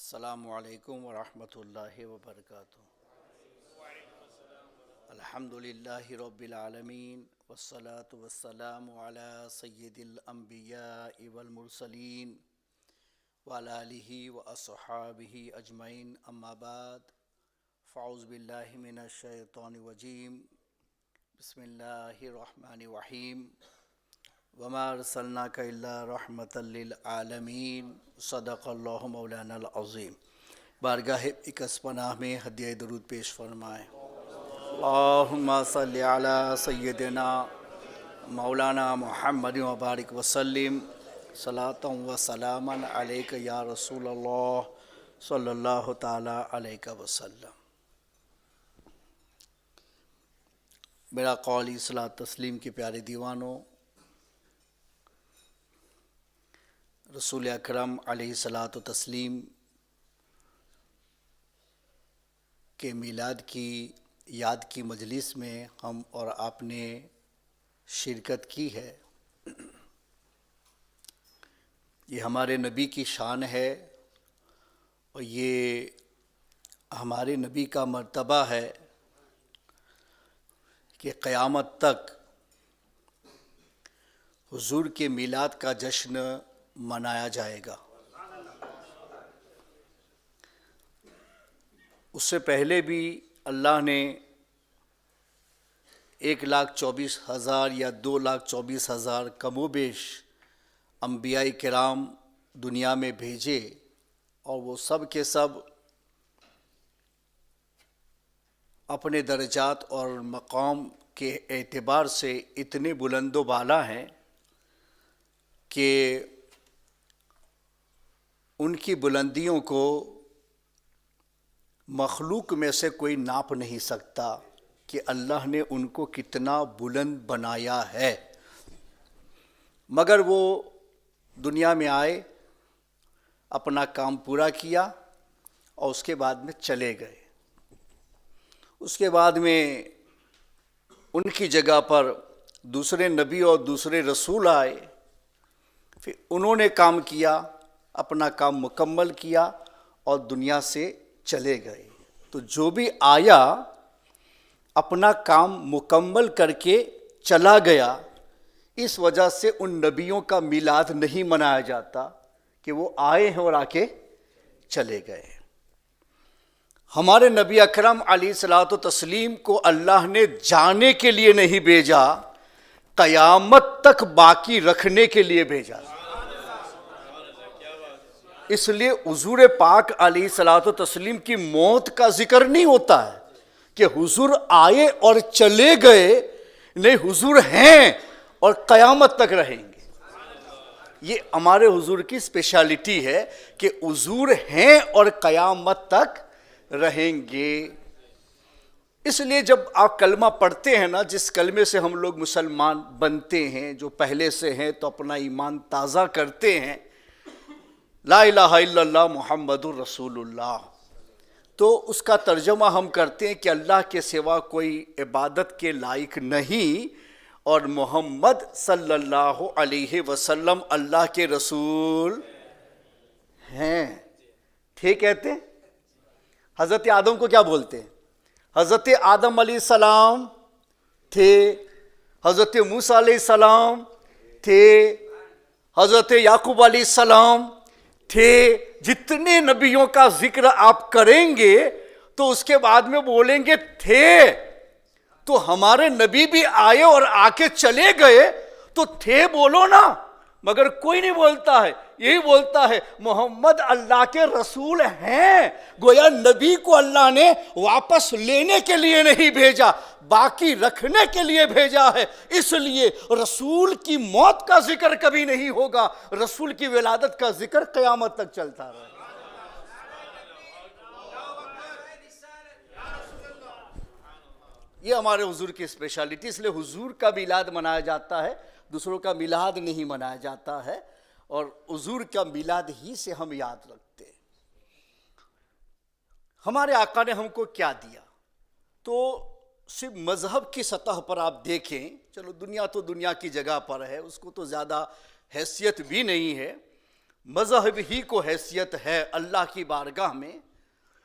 السلام علیکم ورحمۃ اللہ وبرکاتہ۔ الحمد للہ رب العالمین والصلاة والسلام علی سید الانبیاء والمرسلین وعلی آلہ واصحابہ اجمعین، اما بعد فاعوذ باللہ من الشیطان الرجیم، بسم اللہ الرحمن الرحیم، وما ارسلناک الا رحمۃ للعالمین، صدق اللہ مولانا العظیم۔ بارگاہ اکس پناہ میں ہدیہ درود پیش فرمائیں۔ اللہم صلی علی سیدنا مولانا محمد وبارک وسلم، صلاۃ و سلاما علیک یا رسول اللہ صلی اللہ تعالی علیہ وسلم۔ میرا قولی صلاۃ تسلیم کے پیارے دیوانوں، رسول اکرم علیہ الصلاۃ تسلیم کے میلاد کی یاد کی مجلس میں ہم اور آپ نے شرکت کی ہے۔ یہ ہمارے نبی کی شان ہے اور یہ ہمارے نبی کا مرتبہ ہے کہ قیامت تک حضور کے میلاد کا جشن منایا جائے گا۔ اس سے پہلے بھی اللہ نے 1,24,000 یا 2,24,000 کم و بیش انبیاء کرام دنیا میں بھیجے، اور وہ سب کے سب اپنے درجات اور مقام کے اعتبار سے اتنے بلند و بالا ہیں کہ ان کی بلندیوں کو مخلوق میں سے کوئی ناپ نہیں سکتا کہ اللہ نے ان کو کتنا بلند بنایا ہے۔ مگر وہ دنیا میں آئے، اپنا کام پورا کیا اور اس کے بعد میں چلے گئے۔ اس کے بعد میں ان کی جگہ پر دوسرے نبی اور دوسرے رسول آئے، پھر انہوں نے کام کیا، اپنا کام مکمل کیا اور دنیا سے چلے گئے۔ تو جو بھی آیا اپنا کام مکمل کر کے چلا گیا، اس وجہ سے ان نبیوں کا میلاد نہیں منایا جاتا کہ وہ آئے ہیں اور آ کے چلے گئے۔ ہمارے نبی اکرم علیہ الصلاۃ والتسلیم کو اللہ نے جانے کے لیے نہیں بھیجا، قیامت تک باقی رکھنے کے لیے بھیجا۔ اس لیے حضور پاک علیہ الصلاۃ والتسلیم کی موت کا ذکر نہیں ہوتا ہے کہ حضور آئے اور چلے گئے، نہیں، حضور ہیں اور قیامت تک رہیں گے۔ یہ ہمارے حضور کی اسپیشلٹی ہے کہ حضور ہیں اور قیامت تک رہیں گے۔ اس لیے جب آپ کلمہ پڑھتے ہیں نا، جس کلمے سے ہم لوگ مسلمان بنتے ہیں، جو پہلے سے ہیں تو اپنا ایمان تازہ کرتے ہیں، لا الہ الا اللہ محمد الرسول اللہ، تو اس کا ترجمہ ہم کرتے ہیں کہ اللہ کے سوا کوئی عبادت کے لائق نہیں، اور محمد صلی اللہ علیہ وسلم اللہ کے رسول ہیں۔ ٹھیک کہتے ہیں؟ حضرت آدم کو کیا بولتے ہیں؟ حضرت آدم علیہ السلام تھے، حضرت موسیٰ علیہ السلام تھے، حضرت یعقوب علیہ السلام تھے۔ جتنے نبیوں کا ذکر آپ کریں گے تو اس کے بعد میں بولیں گے تھے۔ تو ہمارے نبی بھی آئے اور آ کے چلے گئے، تو تھے بولو نا، مگر کوئی نہیں بولتا ہے۔ یہی بولتا ہے محمد اللہ کے رسول ہیں۔ گویا نبی کو اللہ نے واپس لینے کے لیے نہیں بھیجا، باقی رکھنے کے لیے بھیجا ہے۔ اس لیے رسول کی موت کا ذکر کبھی نہیں ہوگا، رسول کی ولادت کا ذکر قیامت تک چلتا رہے۔ یہ ہمارے حضور کی اسپیشلٹی، اس لیے حضور کا میلاد منایا جاتا ہے، دوسروں کا میلاد نہیں منایا جاتا ہے، اور حضور کا میلاد ہی سے ہم یاد رکھتے ہیں۔ ہمارے آقا نے ہم کو کیا دیا؟ تو صرف مذہب کی سطح پر آپ دیکھیں، چلو دنیا تو دنیا کی جگہ پر ہے، اس کو تو زیادہ حیثیت بھی نہیں ہے، مذہب ہی کو حیثیت ہے اللہ کی بارگاہ میں،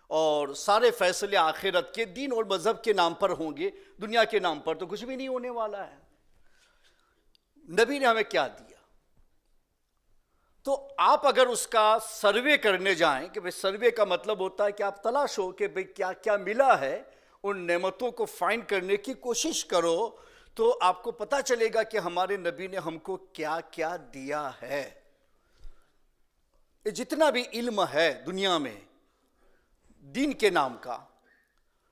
اور سارے فیصلے آخرت کے دین اور مذہب کے نام پر ہوں گے، دنیا کے نام پر تو کچھ بھی نہیں ہونے والا ہے۔ نبی نے ہمیں کیا دیا؟ تو آپ اگر اس کا سروے کرنے جائیں کہ بھئی سروے کا مطلب ہوتا ہے کہ آپ تلاش ہو کہ بھئی کیا کیا ملا ہے، ان نعمتوں کو فائنڈ کرنے کی کوشش کرو، تو آپ کو پتہ چلے گا کہ ہمارے نبی نے ہم کو کیا کیا دیا ہے۔ یہ جتنا بھی علم ہے دنیا میں دین کے نام کا،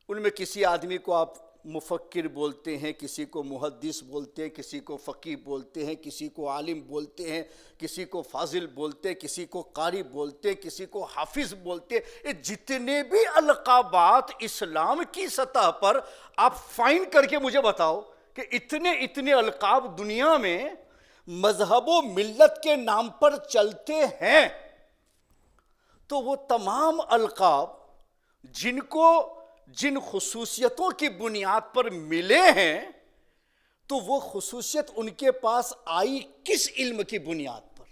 ان میں کسی آدمی کو آپ مفکر بولتے ہیں، کسی کو محدث بولتے ہیں، کسی کو فقیہ بولتے ہیں، کسی کو عالم بولتے ہیں، کسی کو فاضل بولتے ہیں، کسی کو قاری بولتے ہیں، کسی کو حافظ بولتے ہیں۔ یہ جتنے بھی القابات اسلام کی سطح پر آپ فائنڈ کر کے مجھے بتاؤ کہ اتنے القاب دنیا میں مذہب و ملت کے نام پر چلتے ہیں، تو وہ تمام القاب جن خصوصیتوں کی بنیاد پر ملے ہیں، تو وہ خصوصیت ان کے پاس آئی کس علم کی بنیاد پر؟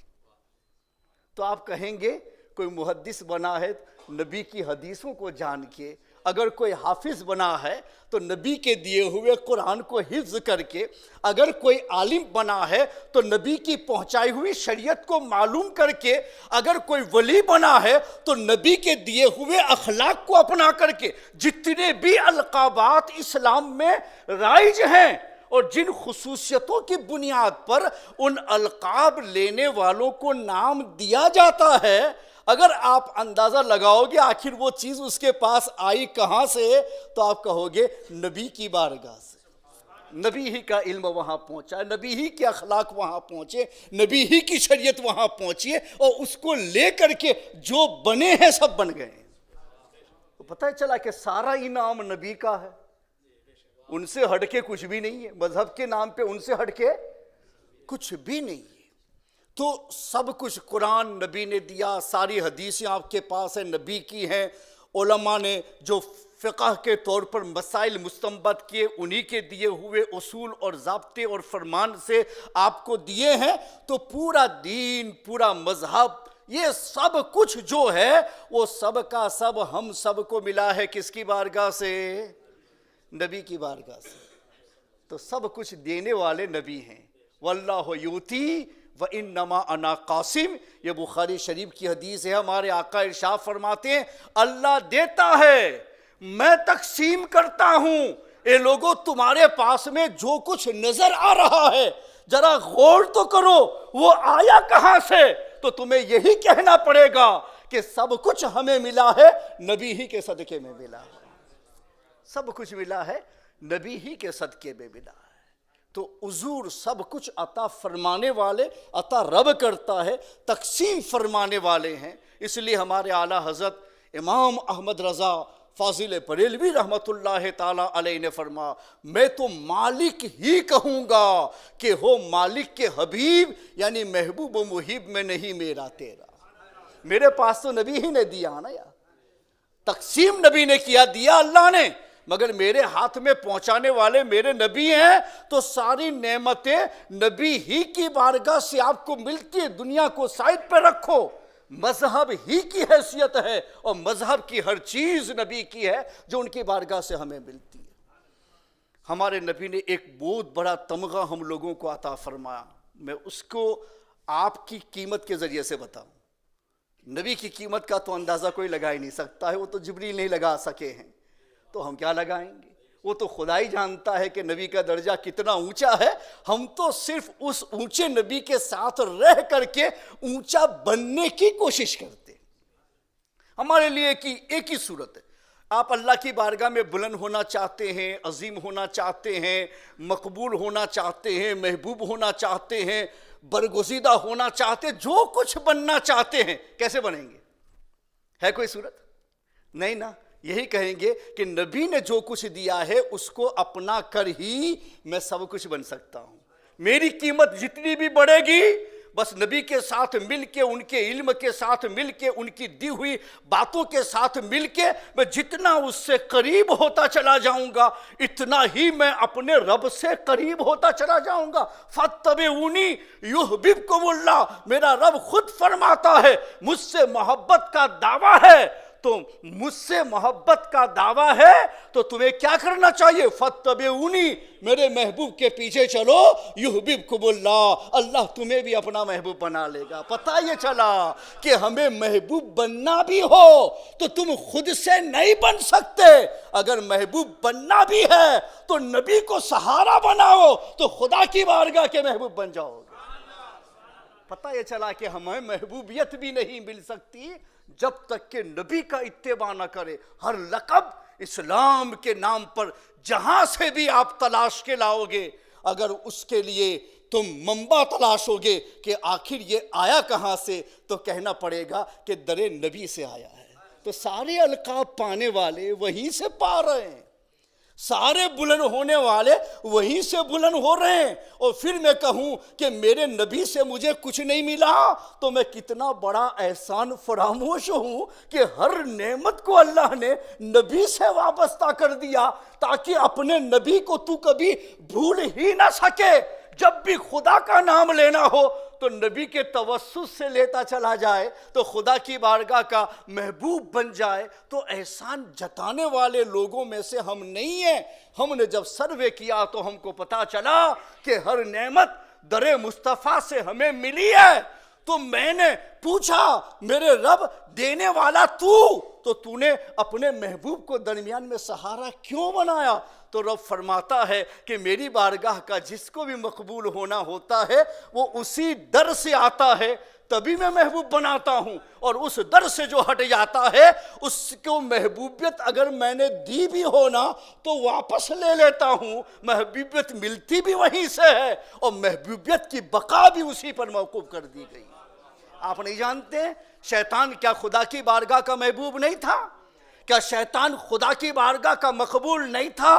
تو آپ کہیں گے کوئی محدث بنا ہے نبی کی حدیثوں کو جان کے، اگر کوئی حافظ بنا ہے تو نبی کے دیے ہوئے قرآن کو حفظ کر کے، اگر کوئی عالم بنا ہے تو نبی کی پہنچائی ہوئی شریعت کو معلوم کر کے، اگر کوئی ولی بنا ہے تو نبی کے دیے ہوئے اخلاق کو اپنا کر کے۔ جتنے بھی القابات اسلام میں رائج ہیں اور جن خصوصیتوں کی بنیاد پر ان القاب لینے والوں کو نام دیا جاتا ہے، اگر آپ اندازہ لگاؤ گے آخر وہ چیز اس کے پاس آئی کہاں سے، تو آپ کہو گے نبی کی بارگاہ سے۔ نبی ہی کا علم وہاں پہنچا، نبی ہی کے اخلاق وہاں پہنچے، نبی ہی کی شریعت وہاں پہنچی، اور اس کو لے کر کے جو بنے ہیں سب بن گئے ہیں۔ تو پتہ چلا کہ سارا انعام نبی کا ہے، ان سے ہٹ کے کچھ بھی نہیں ہے، مذہب کے نام پہ ان سے ہٹ کے کچھ بھی نہیں ہے۔ تو سب کچھ قرآن نبی نے دیا، ساری حدیثیں آپ کے پاس ہیں نبی کی ہیں، علماء نے جو فقہ کے طور پر مسائل مستنبط کیے انہی کے دیے ہوئے اصول اور ضابطے اور فرمان سے آپ کو دیے ہیں۔ تو پورا دین، پورا مذہب، یہ سب کچھ جو ہے وہ سب کا سب ہم سب کو ملا ہے کس کی بارگاہ سے؟ نبی کی بارگاہ سے۔ تو سب کچھ دینے والے نبی ہیں۔ واللہ یؤتی وَإِنَّمَا أَنَا قَاسِمٌ، یہ بخاری شریف کی حدیث ہے۔ ہمارے آقا ارشاد فرماتے ہیں اللہ دیتا ہے، میں تقسیم کرتا ہوں۔ اے لوگوں، تمہارے پاس میں جو کچھ نظر آ رہا ہے ذرا غور تو کرو وہ آیا کہاں سے، تو تمہیں یہی کہنا پڑے گا کہ سب کچھ ہمیں ملا ہے نبی ہی کے صدقے میں ملا ہے۔ سب کچھ ملا ہے نبی ہی کے صدقے میں ملا ہے۔ تو حضور سب کچھ عطا فرمانے والے، عطا رب کرتا ہے، تقسیم فرمانے والے ہیں۔ اس لیے ہمارے اعلیٰ حضرت امام احمد رضا فاضل بریلوی رحمۃ اللہ تعالیٰ علیہ نے فرمایا میں تو مالک ہی کہوں گا کہ ہو مالک کے حبیب، یعنی محبوب و محب میں نہیں میرا تیرا۔ میرے پاس تو نبی ہی نے دیا نا یار، تقسیم نبی نے کیا، دیا اللہ نے، مگر میرے ہاتھ میں پہنچانے والے میرے نبی ہیں، تو ساری نعمتیں نبی ہی کی بارگاہ سے آپ کو ملتی ہے۔ دنیا کو سائڈ پہ رکھو، مذہب ہی کی حیثیت ہے، اور مذہب کی ہر چیز نبی کی ہے جو ان کی بارگاہ سے ہمیں ملتی ہے۔ ہمارے نبی نے ایک بہت بڑا تمغہ ہم لوگوں کو عطا فرمایا، میں اس کو آپ کی قیمت کے ذریعے سے بتاؤں۔ نبی کی قیمت کا تو اندازہ کوئی لگا ہی نہیں سکتا ہے، وہ تو جبریل نہیں لگا سکے ہیں، تو ہم کیا لگائیں گے؟ وہ تو خدا ہی جانتا ہے کہ نبی کا درجہ کتنا اونچا ہے۔ ہم تو صرف اس اونچے نبی کے ساتھ رہ کر کے اونچا بننے کی کوشش کرتے ہیں۔ ہمارے لیے ایک ہی صورت ہے، آپ اللہ کی بارگاہ میں بلند ہونا چاہتے ہیں، عظیم ہونا چاہتے ہیں، مقبول ہونا چاہتے ہیں، محبوب ہونا چاہتے ہیں، برگزیدہ ہونا چاہتے ہیں، جو کچھ بننا چاہتے ہیں، کیسے بنیں گے؟ ہے کوئی صورت؟ نہیں نا۔ یہی کہیں گے کہ نبی نے جو کچھ دیا ہے اس کو اپنا کر ہی میں سب کچھ بن سکتا ہوں۔ میری قیمت جتنی بھی بڑھے گی بس نبی کے ساتھ مل کے، ان کے علم کے ساتھ مل کے، ان کی دی ہوئی باتوں کے ساتھ مل کے میں جتنا اس سے قریب ہوتا چلا جاؤں گا اتنا ہی میں اپنے رب سے قریب ہوتا چلا جاؤں گا۔ فاتبعونی یحببکم اللہ، میرا رب خود فرماتا ہے مجھ سے محبت کا دعویٰ ہے، تو مجھ سے محبت کا دعویٰ ہے تو تمہیں کیا کرنا چاہیے؟ فاتبعونی، میرے محبوب کے پیچھے چلو، یحببکم اللہ، اللہ تمہیں بھی اپنا محبوب بنا لے گا۔ پتہ یہ چلا کہ ہمیں محبوب بننا بھی ہو تو تم خود سے نہیں بن سکتے، اگر محبوب بننا بھی ہے تو نبی کو سہارا بناؤ تو خدا کی بارگاہ کے محبوب بن جاؤ گے۔ پتہ یہ چلا کہ ہمیں محبوبیت بھی نہیں مل سکتی جب تک کہ نبی کا اتباع نہ کرے۔ ہر لقب اسلام کے نام پر جہاں سے بھی آپ تلاش کے لاؤ گے، اگر اس کے لیے تم منبع تلاشو گے کہ آخر یہ آیا کہاں سے، تو کہنا پڑے گا کہ در نبی سے آیا ہے۔ تو سارے القاب پانے والے وہیں سے پا رہے ہیں، سارے بلند ہونے والے وہیں سے بلند ہو رہے ہیں۔ اور پھر میں کہوں کہ میرے نبی سے مجھے کچھ نہیں ملا تو میں کتنا بڑا احسان فراموش ہوں کہ ہر نعمت کو اللہ نے نبی سے وابستہ کر دیا تاکہ اپنے نبی کو تو کبھی بھول ہی نہ سکے۔ جب بھی خدا کا نام لینا ہو تو نبی کے توسط سے لیتا چلا جائے تو خدا کی بارگاہ کا محبوب بن جائے۔ تو احسان جتانے والے لوگوں میں سے ہم نہیں ہیں۔ ہم نے جب سروے کیا تو ہم کو پتا چلا کہ ہر نعمت در مصطفیٰ سے ہمیں ملی ہے۔ تو میں نے پوچھا میرے رب دینے والا تو نے اپنے محبوب کو درمیان میں سہارا کیوں بنایا؟ تو رب فرماتا ہے کہ میری بارگاہ کا جس کو بھی مقبول ہونا ہوتا ہے وہ اسی در سے آتا ہے، تبھی میں محبوب بناتا ہوں، اور اس در سے جو ہٹ جاتا ہے اس کو محبوبیت اگر میں نے دی بھی ہونا تو واپس لے لیتا ہوں۔ محبوبیت ملتی بھی وہیں سے ہے اور محبوبیت کی بقا بھی اسی پر موقوف کر دی گئی۔ آپ نہیں جانتے شیطان کیا خدا کی بارگاہ کا محبوب نہیں تھا؟ کیا شیطان خدا کی بارگاہ کا مقبول نہیں تھا؟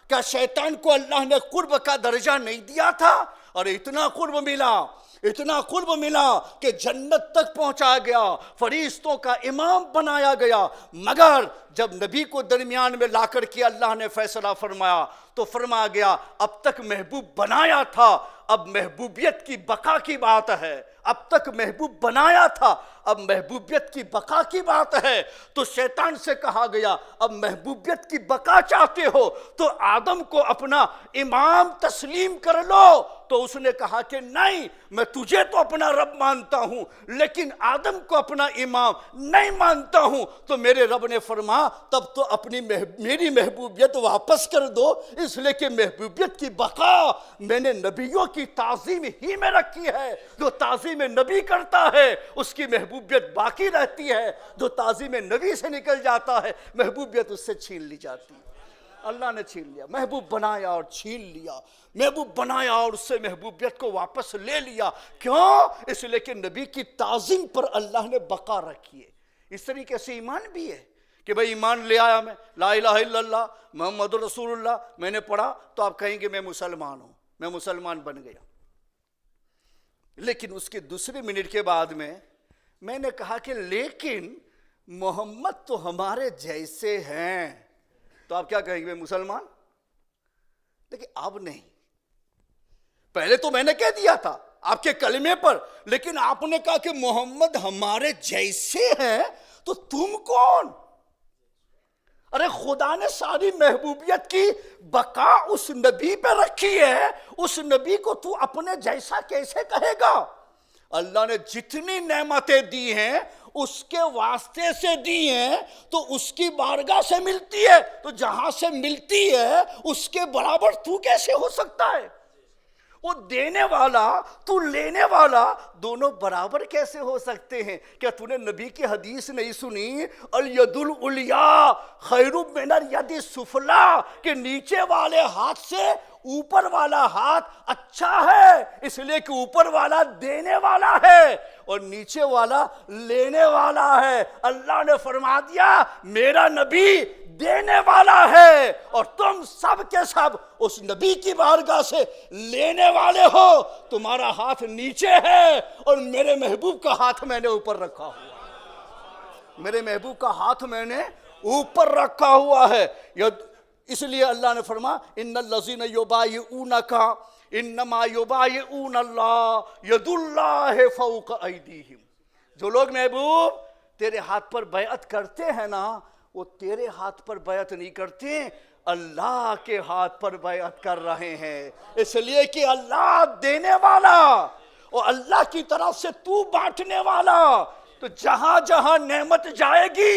کیا شیطان کو اللہ نے قرب کا درجہ نہیں دیا تھا؟ اور اتنا قرب ملا کہ جنت تک پہنچا گیا، فرشتوں کا امام بنایا گیا۔ مگر جب نبی کو درمیان میں لا کر کے اللہ نے فیصلہ فرمایا تو فرمایا گیا اب تک محبوب بنایا تھا، اب محبوبیت کی بقا کی بات ہے۔ اب تک محبوب بنایا تھا، اب محبوبیت کی بقا کی بات ہے۔ تو شیطان سے کہا گیا اب محبوبیت کی بقا چاہتے ہو تو آدم کو اپنا امام تسلیم کر لو۔ تو اس نے کہا کہ نہیں، میں تجھے تو اپنا رب مانتا ہوں لیکن آدم کو اپنا امام نہیں مانتا ہوں۔ تو میرے رب نے فرمایا تب تو میری محبوبیت واپس کر دو، اس لیے کہ محبوبیت کی بقا میں نے نبیوں کی تعظیم ہی میں رکھی ہے۔ جو تعظیم نبی کرتا ہے اس کی محبوبیت باقی رہتی ہے، جو تعظیم نبی سے نکل جاتا ہے محبوبیت اس سے چھین لی جاتی ہے۔ اللہ نے چھین لیا، محبوب بنایا اور چھین لیا، محبوب بنایا اور اس سے محبوبیت کو واپس لے لیا۔ کیوں؟ اس لیے کہ نبی کی تعظیم پر اللہ نے بقا رکھی ہے۔ اس طریقے سے ایمان بھی ہے کہ بھئی ایمان لے آیا میں، لا الہ الا اللہ محمد رسول اللہ میں نے پڑھا تو آپ کہیں گے میں مسلمان ہوں، میں مسلمان بن گیا۔ لیکن اس کے دوسرے منٹ کے بعد میں نے کہا کہ لیکن محمد تو ہمارے جیسے ہیں، تو آپ کیا کہیں گے مسلمان؟ لیکن اب نہیں، پہلے تو میں نے کہہ دیا تھا آپ کے کلمے پر، لیکن آپ نے کہا کہ محمد ہمارے جیسے ہیں، تو تم کون؟ ارے خدا نے ساری محبوبیت کی بقا اس نبی پہ رکھی ہے، اس نبی کو تو اپنے جیسا کیسے کہے گا؟ اللہ نے جتنی نعمتیں دی ہیں اس کے واسطے سے دی ہیں تو اس کی بارگاہ سے ملتی ہے، تو جہاں سے ملتی ہے اس کے برابر تو کیسے ہو سکتا ہے؟ وہ دینے والا تو لینے والا دونوں برابر کیسے ہو سکتے ہیں؟ کیا تو نے نبی کی حدیث نہیں سنی الید العلیٰ خیر من الید السفلیٰ، کہ نیچے والے ہاتھ سے اوپر والا ہاتھ اچھا ہے، اس لیے کہ اوپر والا دینے والا ہے اور نیچے والا لینے والا ہے۔ اللہ نے فرما دیا میرا نبی دینے والا ہے اور تم سب کے سب اس نبی کی بارگاہ سے لینے والے ہو. تمہارا ہاتھ نیچے ہے اور میرے محبوب کا ہاتھ میں نے اوپر رکھا ہوا. میرے محبوب کا ہاتھ میں نے اوپر رکھا ہوا ہے. اس لیے اللہ نے فرمایا ان الذین یبایعونک انما یبایعون اللہ ید اللہ فوق ایدیہم. جو لوگ محبوب تیرے ہاتھ پر بیعت کرتے ہیں نا وہ تیرے ہاتھ پر بیعت نہیں کرتے, اللہ کے ہاتھ پر بیعت کر رہے ہیں. اس لیے کہ اللہ دینے والا اور اللہ کی طرف سے تو بانٹنے والا, تو جہاں جہاں نعمت جائے گی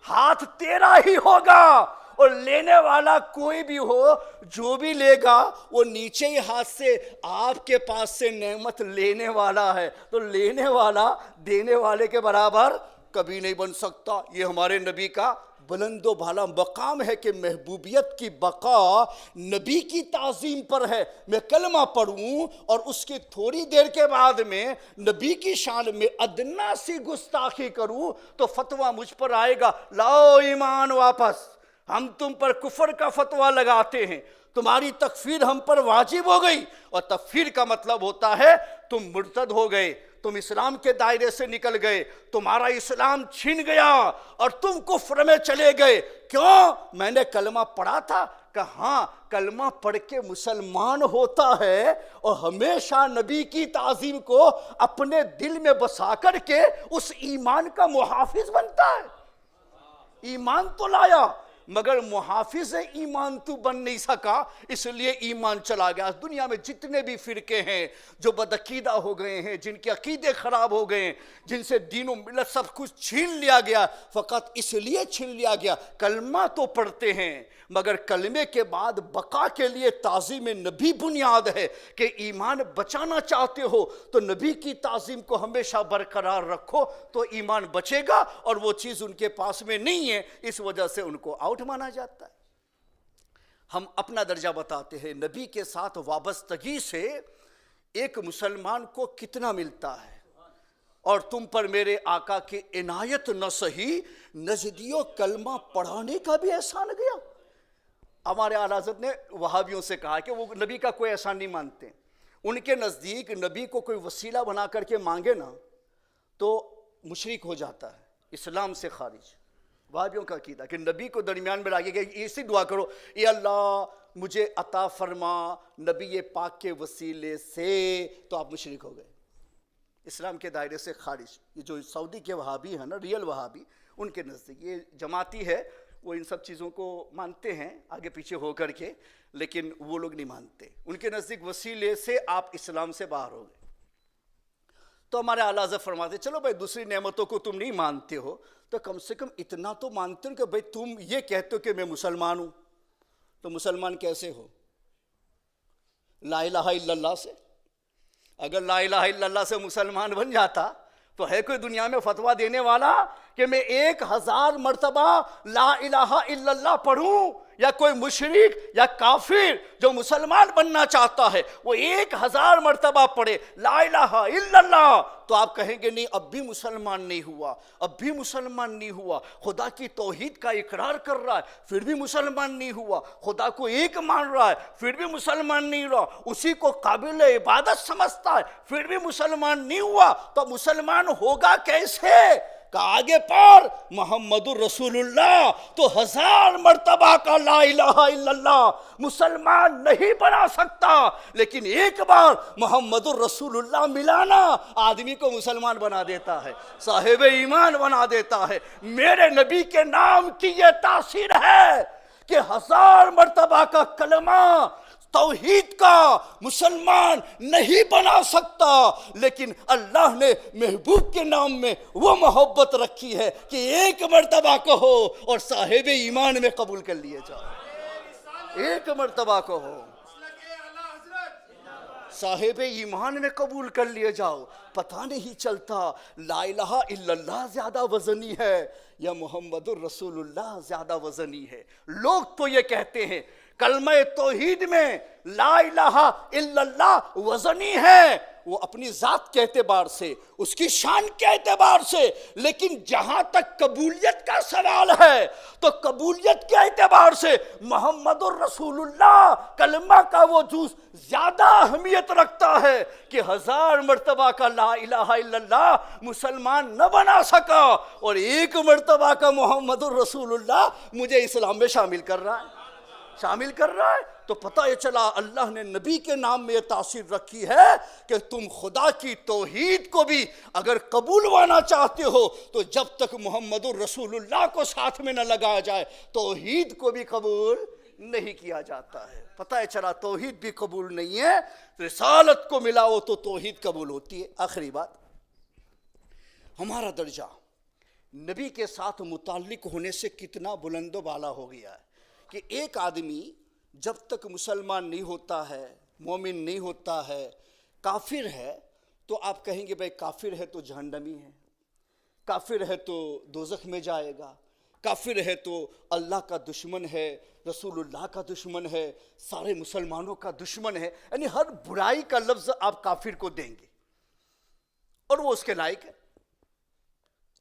ہاتھ تیرا ہی ہوگا. اور لینے والا کوئی بھی ہو جو بھی لے گا وہ نیچے ہی ہاتھ سے آپ کے پاس سے نعمت لینے والا ہے. تو لینے والا دینے والے کے برابر کبھی نہیں بن سکتا. یہ ہمارے نبی کا بلند و بالا مقام ہے کہ محبوبیت کی بقا نبی کی تعظیم پر ہے. میں کلمہ پڑھوں اور اس کی تھوڑی دیر کے بعد میں نبی کی شان میں ادنا سی گستاخی کروں تو فتویٰ مجھ پر آئے گا, لاؤ ایمان واپس, ہم تم پر کفر کا فتویٰ لگاتے ہیں, تمہاری تکفیر ہم پر واجب ہو گئی. اور تکفیر کا مطلب ہوتا ہے تم مرتد ہو گئے, تم اسلام کے دائرے سے نکل گئے, تمہارا اسلام چھن گیا اور تم کفر میں چلے گئے. کیوں؟ میں نے کلمہ پڑھا تھا. کہ ہاں کلمہ پڑھ کے مسلمان ہوتا ہے اور ہمیشہ نبی کی تعظیم کو اپنے دل میں بسا کر کے اس ایمان کا محافظ بنتا ہے. ایمان تو لایا مگر محافظ ایمان تو بن نہیں سکا, اس لیے ایمان چلا گیا. دنیا میں جتنے بھی فرقے ہیں جو بدعقیدہ ہو گئے ہیں, جن کے عقیدے خراب ہو گئے ہیں, جن سے دین و ملت سب کچھ چھین لیا گیا, فقط اس لیے چھین لیا گیا کلمہ تو پڑھتے ہیں مگر کلمے کے بعد بقا کے لیے تعظیم نبی بنیاد ہے. کہ ایمان بچانا چاہتے ہو تو نبی کی تعظیم کو ہمیشہ برقرار رکھو تو ایمان بچے گا, اور وہ چیز ان کے پاس میں نہیں ہے اس وجہ سے ان کو آؤٹ مانا جاتا ہے. ہم اپنا درجہ بتاتے ہیں, نبی کے ساتھ وابستگی سے ایک مسلمان کو کتنا ملتا ہے. اور تم پر میرے آقا کی عنایت نہ سہی, نزدیوں کلمہ پڑھانے کا بھی احسان گیا. ہمارے اعلیٰ حضرت نے وہابیوں سے کہا کہ وہ نبی کا کوئی احسان نہیں مانتے. ان کے نزدیک نبی کو کوئی وسیلہ بنا کر کے مانگے نا تو مشرک ہو جاتا ہے, اسلام سے خارج. وہابیوں کا عقیدہ کہ نبی کو درمیان میں لاگے گا, اسی دعا کرو اے اللہ مجھے عطا فرما نبی پاک کے وسیلے سے, تو آپ مشرک ہو گئے, اسلام کے دائرے سے خارج. یہ جو سعودی کے وہابی ہیں نا, ریئل وہابی, ان کے نزدیک یہ جماعتی ہے, وہ ان سب چیزوں کو مانتے ہیں آگے پیچھے ہو کر کے, لیکن وہ لوگ نہیں مانتے. ان کے نزدیک وسیلے سے آپ اسلام سے باہر ہو گئے. تو ہمارے اعلیٰ حضرت فرماتے چلو بھائی دوسری نعمتوں کو تم نہیں مانتے ہو تو کم سے کم اتنا تو مانتے ہو کہ بھائی تم یہ کہتے ہو کہ میں مسلمان ہوں, تو مسلمان کیسے ہو؟ لا الہ الا اللہ سے. اگر لا الہ الا اللہ سے مسلمان بن جاتا تو ہے کوئی دنیا میں فتویٰ دینے والا کہ میں 1000 مرتبہ لا الہ الا اللہ پڑھوں, یا کوئی مشرک یا کافر جو مسلمان بننا چاہتا ہے وہ 1000 مرتبہ پڑھے لا الہ الا اللہ, تو آپ کہیں گے نہیں اب بھی مسلمان نہیں ہوا, اب بھی مسلمان نہیں ہوا. خدا کی توحید کا اقرار کر رہا ہے پھر بھی مسلمان نہیں ہوا, خدا کو ایک مان رہا ہے پھر بھی مسلمان نہیں رہا, اسی کو قابل عبادت سمجھتا ہے پھر بھی مسلمان نہیں ہوا, تو مسلمان ہوگا کیسے؟ کہ آگے پڑھ محمد الرسول اللہ, تو 1000 مرتبہ کا لا الہ الا اللہ مسلمان نہیں بنا سکتا, لیکن ایک بار محمد الرسول اللہ ملانا آدمی کو مسلمان بنا دیتا ہے, صاحب ایمان بنا دیتا ہے. میرے نبی کے نام کی یہ تاثیر ہے کہ 1000 مرتبہ کا کلمہ توحید کا مسلمان نہیں بنا سکتا, لیکن اللہ نے محبوب کے نام میں وہ محبت رکھی ہے کہ 1 مرتبہ کہو اور صاحب ایمان میں قبول کر لیے جاؤ. 1 مرتبہ کہو صاحب ایمان میں قبول کر لیے جاؤ. پتہ نہیں چلتا لا الہ الا اللہ زیادہ وزنی ہے یا محمد الرسول اللہ زیادہ وزنی ہے. لوگ تو یہ کہتے ہیں کلمہ توحید میں لا الہ الا اللہ وزنی ہے، وہ اپنی ذات کے اعتبار سے، اس کی شان کے اعتبار سے، لیکن جہاں تک قبولیت کا سوال ہے تو قبولیت کے اعتبار سے محمد الرسول اللہ کلمہ کا وہ جز زیادہ اہمیت رکھتا ہے کہ 1000 مرتبہ کا لا الہ الا اللہ مسلمان نہ بنا سکا، اور 1 مرتبہ کا محمد الرسول اللہ مجھے اسلام میں شامل کر رہا ہے، شامل کر رہا ہے۔ تو پتہ یہ چلا اللہ نے نبی کے نام میں یہ تاثیر رکھی ہے کہ تم خدا کی توحید کو بھی اگر قبول وانا چاہتے ہو تو جب تک محمد الرسول اللہ کو ساتھ میں نہ لگایا جائے توحید کو بھی قبول نہیں کیا جاتا ہے۔ پتہ ہے چلا توحید بھی قبول نہیں ہے، رسالت کو ملاؤ تو توحید قبول ہوتی ہے۔ آخری بات، ہمارا درجہ نبی کے ساتھ متعلق ہونے سے کتنا بلند و بالا ہو گیا ہے کہ ایک آدمی جب تک مسلمان نہیں ہوتا ہے، مومن نہیں ہوتا ہے، کافر ہے، تو آپ کہیں گے بھائی کافر ہے تو جہنمی ہے، کافر ہے تو دوزخ میں جائے گا، کافر ہے تو اللہ کا دشمن ہے، رسول اللہ کا دشمن ہے، سارے مسلمانوں کا دشمن ہے، یعنی ہر برائی کا لفظ آپ کافر کو دیں گے اور وہ اس کے لائق ہے،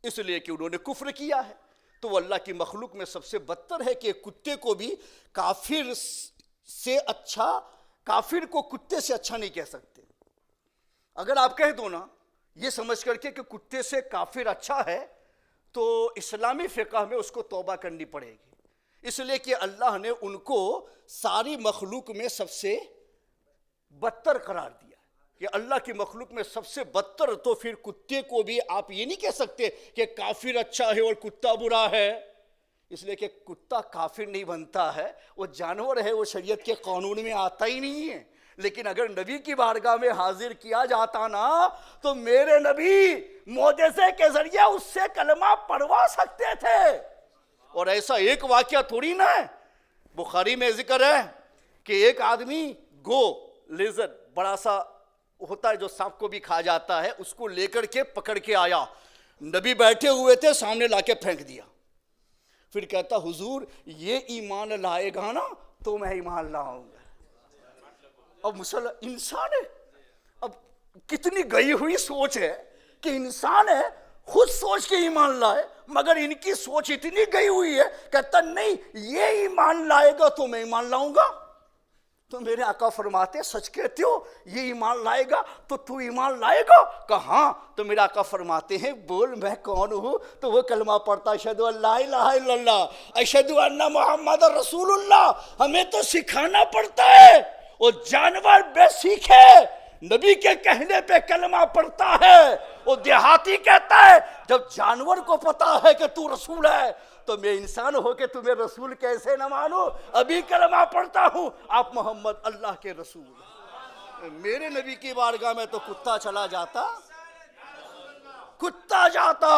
اس لیے کہ انہوں نے کفر کیا ہے۔ تو وہ اللہ کی مخلوق میں سب سے بدتر ہے کہ کتے کو بھی کافر سے اچھا، کافر کو کتے سے اچھا نہیں کہہ سکتے۔ اگر آپ کہہ دو نا یہ سمجھ کر کے کہ کتے سے کافر اچھا ہے تو اسلامی فقہ میں اس کو توبہ کرنی پڑے گی، اس لیے کہ اللہ نے ان کو ساری مخلوق میں سب سے بدتر قرار دیا کہ اللہ کی مخلوق میں سب سے بدتر، تو پھر کتے کو بھی آپ یہ نہیں کہہ سکتے کہ کافر اچھا ہے اور کتا برا ہے، اس لیے کہ کتا کافر نہیں بنتا ہے، وہ جانور ہے، وہ شریعت کے قانون میں آتا ہی نہیں ہے۔ لیکن اگر نبی کی بارگاہ میں حاضر کیا جاتا نا تو میرے نبی معجزے کے ذریعے اس سے کلمہ پڑھوا سکتے تھے، اور ایسا ایک واقعہ تھوڑی نا ہے۔ بخاری میں ذکر ہے کہ ایک آدمی لیزر بڑا سا ہوتا ہے جو سانپ کو بھی کھا جاتا ہے، اس کو لے کر کے پکڑ کے آیا، نبی بیٹھے ہوئے تھے، سامنے لا کے پھینک دیا، پھر کہتا حضور یہ ایمان لائے گا نا تو میں ایمان لاؤں گا۔ اب انسان ہے، اب کتنی گئی ہوئی سوچ ہے کہ انسان ہے خود سوچ کے ایمان لائے، مگر ان کی سوچ اتنی گئی ہوئی ہے، کہتا نہیں یہ ایمان لائے گا تو میں ایمان لاؤں گا۔ تو میرے آقا فرماتے سچ کہتے ہو یہ ایمان لائے گا تو تو ایمان لائے گا؟ کہاں؟ تو میرے آقا فرماتے ہیں بول میں کون ہوں؟ تو وہ کلمہ پڑھتا اشہد ان لا الہ الا اللہ اشہد ان محمد رسول اللہ۔ ہمیں تو سکھانا پڑتا ہے، اور جانور بے سیکھے نبی کے کہنے پہ کلمہ پڑھتا ہے، وہ دیہاتی کہتا ہے جب جانور کو پتا ہے کہ تو رسول ہے تو میں انسان ہو کے تمہیں رسول کیسے نہ مانوں؟ ابھی کلمہ پڑھتا ہوں آپ محمد اللہ کے رسول ہیں۔ میرے نبی کی بارگاہ میں تو کتا چلا جاتا، کتا جاتا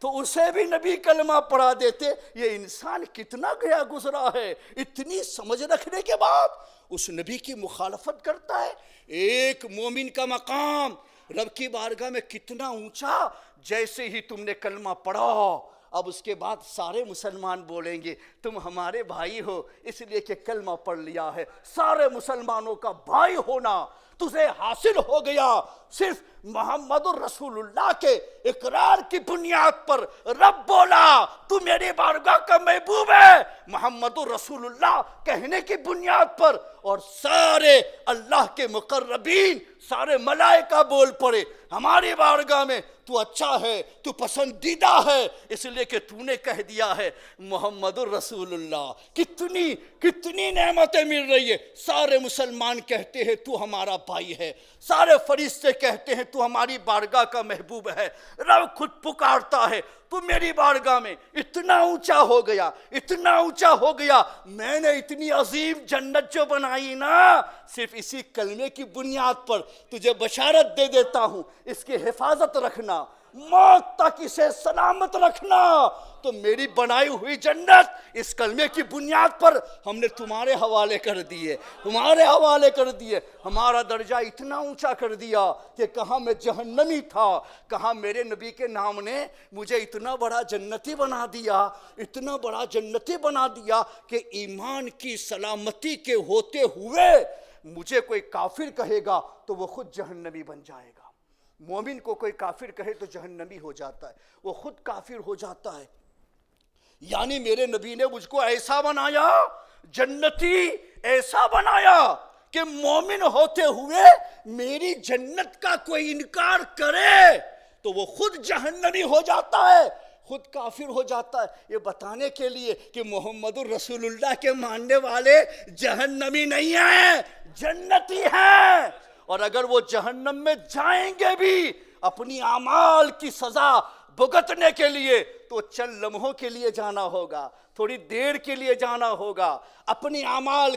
تو اسے بھی نبی کلمہ پڑھا دیتے۔ یہ انسان کتنا گیا گزرا ہے، اتنی سمجھ رکھنے کے بعد اس نبی کی مخالفت کرتا ہے۔ ایک مومن کا مقام رب کی بارگاہ میں کتنا اونچا، جیسے ہی تم نے کلمہ پڑھا اب اس کے بعد سارے مسلمان بولیں گے تم ہمارے بھائی ہو، اس لیے کہ کلمہ پڑھ لیا ہے۔ سارے مسلمانوں کا بھائی ہونا تجھے حاصل ہو گیا صرف محمد الرسول اللہ کے اقرار کی بنیاد پر۔ رب بولا تو میری بارگاہ کا محبوب ہے محمد الرسول اللہ کہنے کی بنیاد پر، اور سارے اللہ کے مقربین سارے ملائکہ بول پڑے ہماری بارگاہ میں تو اچھا ہے، تو پسندیدہ ہے، اس لیے کہ تو نے کہہ دیا ہے محمد الرسول اللہ۔ کتنی نعمتیں مل رہی ہے، سارے مسلمان کہتے ہیں تو ہمارا بھائی ہے، سارے فرشتے کہتے ہیں تو ہماری بارگاہ کا محبوب ہے، رب خود پکارتا ہے تو میری بارگاہ میں اتنا اونچا ہو گیا، اتنا اونچا ہو گیا، میں نے اتنی عظیم جنت جو بنائی نا صرف اسی کلمے کی بنیاد پر تجھے بشارت دے دیتا ہوں، اس کی حفاظت رکھنا، موت تک اسے سلامت رکھنا، تو میری بنائی ہوئی جنت اس کلمے کی بنیاد پر ہم نے تمہارے حوالے کر دیے، تمہارے حوالے کر دیے۔ ہمارا درجہ اتنا اونچا کر دیا کہ کہاں میں جہنمی تھا، کہاں میرے نبی کے نام نے مجھے اتنا بڑا جنتی بنا دیا، اتنا بڑا جنتی بنا دیا کہ ایمان کی سلامتی کے ہوتے ہوئے مجھے کوئی کافر کہے گا تو وہ خود جہنمی بن جائے گا۔ مومن کو کوئی کافر کہے تو جہنمی ہو جاتا ہے، وہ خود کافر ہو جاتا ہے۔ یعنی میرے نبی نے مجھ کو ایسا بنایا، جنتی ایسا بنایا کہ مومن ہوتے ہوئے میری جنت کا کوئی انکار کرے تو وہ خود جہنمی ہو جاتا ہے، خود کافر ہو جاتا ہے۔ یہ بتانے کے لیے کہ محمد الرسول اللہ کے ماننے والے جہنمی نہیں ہیں، جنتی ہیں، اور اگر وہ جہنم میں جائیں گے بھی اپنی اعمال کی سزا بھگتنے کے لیے تو چند لمحوں کے لیے جانا ہوگا، تھوڑی دیر کے لیے جانا ہوگا، اپنی اعمال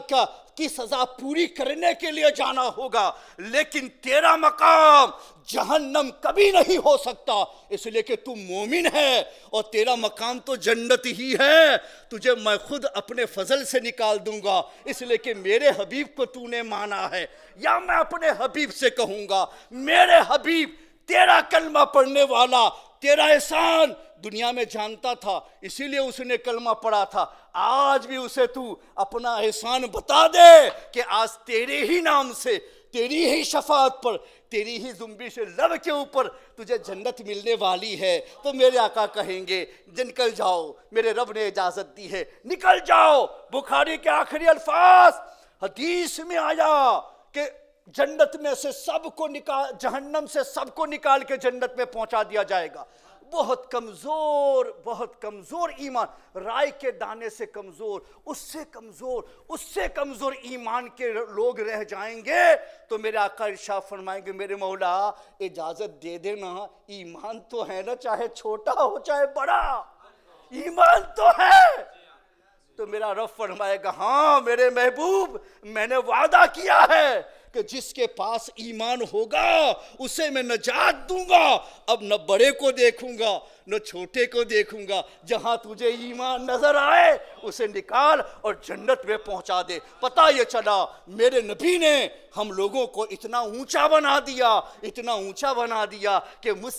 کی سزا پوری کرنے کے لیے جانا ہوگا، لیکن تیرا مقام جہنم کبھی نہیں ہو سکتا، اس لیے کہ تو مومن ہے اور تیرا مقام تو جنت ہی ہے۔ تجھے میں خود اپنے فضل سے نکال دوں گا، اس لیے کہ میرے حبیب کو تو نے مانا ہے۔ یا میں اپنے حبیب سے کہوں گا میرے حبیب تیرا کلمہ پڑھنے والا تیرا احسان دنیا میں جانتا تھا، اسی لیے اس نے کلمہ پڑھا تھا، آج بھی اسے تو اپنا احسان بتا دے کہ آج تیرے ہی نام سے، تیری ہی شفاعت پر، تیری ہی زنبش لب کے اوپر تجھے جنت ملنے والی ہے۔ تو میرے آقا کہیں گے نکل جاؤ، میرے رب نے اجازت دی ہے، نکل جاؤ۔ بخاری کے آخری الفاظ، حدیث میں آیا کہ جنت میں سے سب کو نکال، جہنم سے سب کو نکال کے جنت میں پہنچا دیا جائے گا۔ بہت کمزور ایمان، رائے کے دانے سے کمزور، اس سے کمزور ایمان کے لوگ رہ جائیں گے تو میرے آقا ارشاد فرمائیں گے میرے مولا اجازت دے دینا، ایمان تو ہے نا، چاہے چھوٹا ہو چاہے بڑا، ایمان تو ہے۔ تو میرا رب فرمائے گا ہاں میرے محبوب، میں نے وعدہ کیا ہے کہ جس کے پاس ایمان ہوگا اسے میں نجات دوں گا، اب نہ بڑے کو دیکھوں گا نہ چھوٹے کو دیکھوں گا، جہاں تجھے ایمان نظر آئے اسے نکال اور جنت میں پہنچا دے۔ پتہ یہ چلا میرے نبی نے ہم لوگوں کو اتنا اونچا بنا دیا، اتنا اونچا بنا دیا کہ مجھ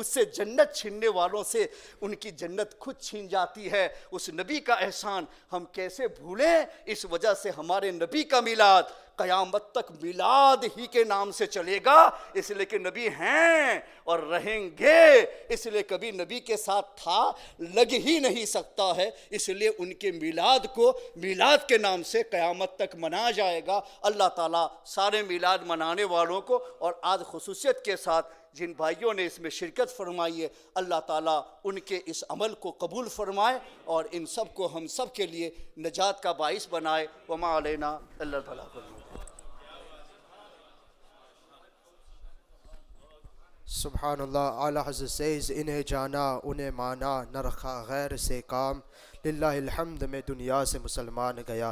سے جنت چھیننے والوں سے ان کی جنت خود چھین جاتی ہے۔ اس نبی کا احسان ہم کیسے بھولیں؟ اس وجہ سے ہمارے نبی کا میلاد قیامت تک میلاد ہی کے نام سے چلے گا، اس لیے کہ نبی ہیں اور رہیں گے، اس لیے کبھی نبی کے ساتھ تھا لگ ہی نہیں سکتا ہے، اس لیے ان کے میلاد کو میلاد کے نام سے قیامت تک منایا جائے گا۔ اللہ تعالیٰ سارے میلاد منانے والوں کو اور آج خصوصیت کے ساتھ جن بھائیوں نے اس میں شرکت فرمائی ہے، اللہ تعالیٰ ان کے اس عمل کو قبول فرمائے اور ان سب کو ہم سب کے لیے نجات کا باعث بنائے۔ وما علینا الا البلاغ المبین۔ سبحان اللہ۔ اعلیٰ حضرت says انہیں جانا انہیں مانا، نہ رکھا غیر سے کام، للہ الحمد میں دنیا سے مسلمان گیا۔